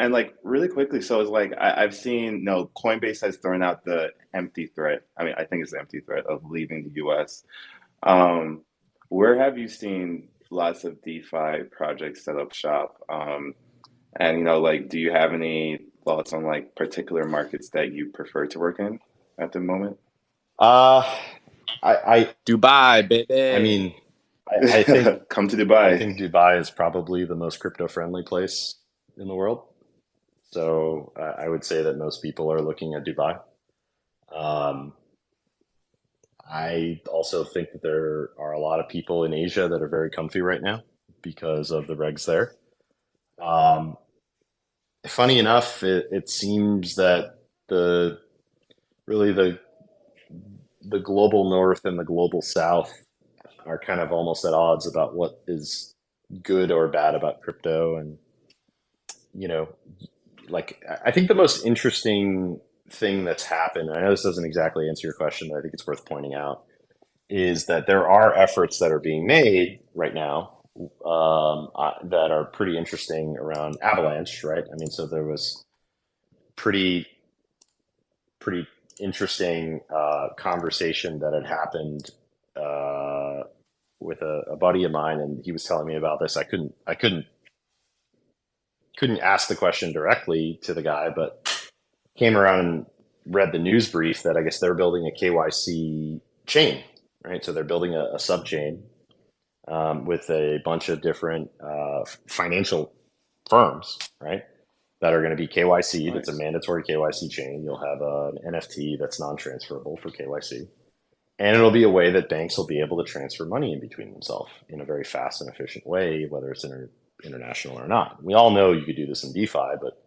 And like really quickly, so it's like I've seen, no, Coinbase has thrown out the empty threat. I mean, I think it's the empty threat of leaving the US. Um, where have you seen lots of DeFi projects set up shop? And like, do you have any thoughts on like particular markets that you prefer to work in at the moment? Uh, I Dubai, I baby. mean, I think Come to I Dubai. think Dubai is probably the most crypto friendly place in the world. So I would say that most people are looking at Dubai. Um, I also think that there are a lot of people in Asia that are very comfy right now because of the regs there. Um, Funny enough, it seems that the really the global north and the global south are kind of almost at odds about what is good or bad about crypto. And, you know, like I think the most interesting thing that's happened, I know this doesn't exactly answer your question, but I think it's worth pointing out, is that there are efforts that are being made right now that are pretty interesting around Avalanche, right? I mean, so there was pretty pretty interesting conversation that had happened uh, with a buddy of mine, and he was telling me about this. I couldn't ask the question directly to the guy, but came around and read the news brief that I guess they're building a KYC chain, right? So they're building a sub chain with a bunch of different financial firms, right? That are going to be KYC. That's a Nice. mandatory KYC chain. You'll have an NFT that's non-transferable for KYC. And it'll be a way that banks will be able to transfer money in between themselves in a very fast and efficient way, whether it's international or not. We all know you could do this in DeFi, but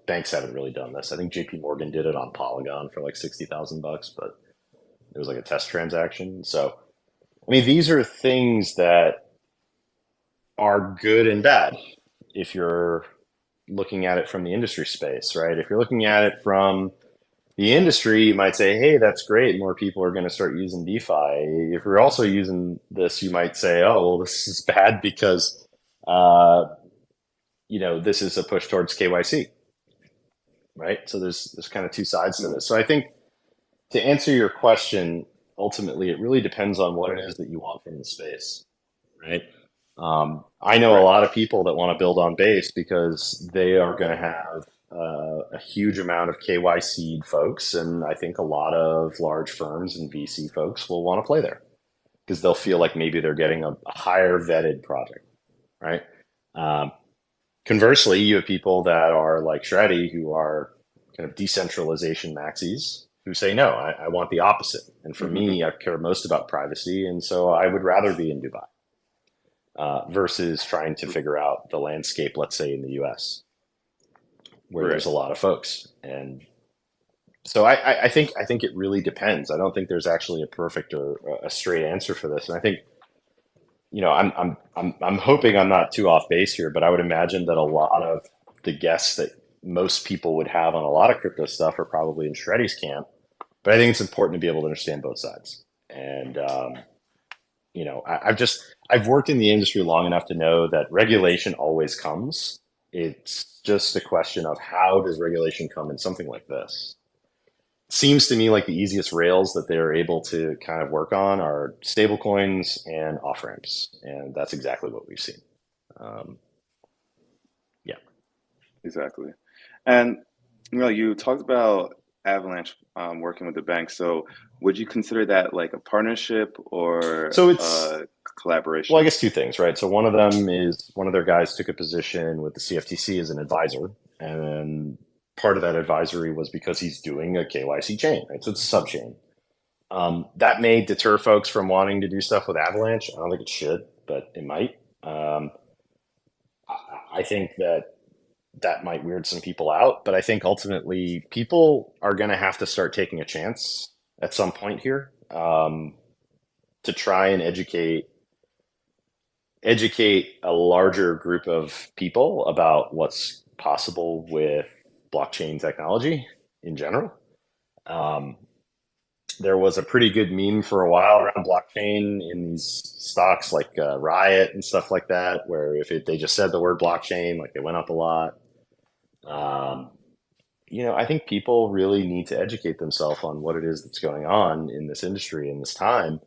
banks haven't really done this. I think JP Morgan did it on Polygon for like $60,000, but it was like a test transaction. So, I mean, these are things that are good and bad if you're looking at it from the industry space, right? If you're looking at it from the industry, you might say, hey, that's great. More people are going to start using DeFi. If you're also using this, you might say, oh, well, this is bad because, uh, this is a push towards KYC, right? So there's kind of two sides to Mm, this. So I think to answer your question, ultimately, it really depends on what it is that you want from the space, right? I know a right. lot of people that want to build on base because they are going to have a huge amount of KYC folks, and I think a lot of large firms and VC folks will want to play there because they'll feel like maybe they're getting a higher vetted project, right? Um, Conversely, you have people that are like Shreddy who are kind of decentralization maxis who say, no, I want the opposite. And for me, I care most about privacy, and so I would rather be in Dubai versus trying to figure out the landscape, let's say in the US, where there's Right. a lot of folks. And so I think it really depends. I don't think there's actually a perfect or a straight answer for this. And I think, I'm hoping I'm not too off base here, but I would imagine that a lot of the guests that most people would have on a lot of crypto stuff are probably in Shreddy's camp. But I think it's important to be able to understand both sides. And I've worked in the industry long enough to know that regulation always comes. It's just a question of how does regulation come in something like this. Seems to me like the easiest rails that they're able to kind of work on are stablecoins and off ramps, and that's exactly what we've seen. Um, yeah. Exactly. And you talked about Avalanche working with the bank. So would you consider that like a partnership or So it's a Well, I collaboration? guess two things, right? So one of them is one of their guys took a position with the CFTC as an advisor, and part of that advisory was because he's doing a KYC chain, right? So it's a sub chain. That may deter folks from wanting to do stuff with Avalanche. I don't think it should, but it might. I think that that might weird some people out, but I think ultimately people are going to have to start taking a chance at some point here to try and educate a larger group of people about what's possible with blockchain technology in general. Um, there was a pretty good meme for a while around blockchain in these stocks like Riot and stuff like that, where if they just said the word blockchain, like they went up a lot. Um, I think people really need to educate themselves on what it is that's going on in this industry in this time.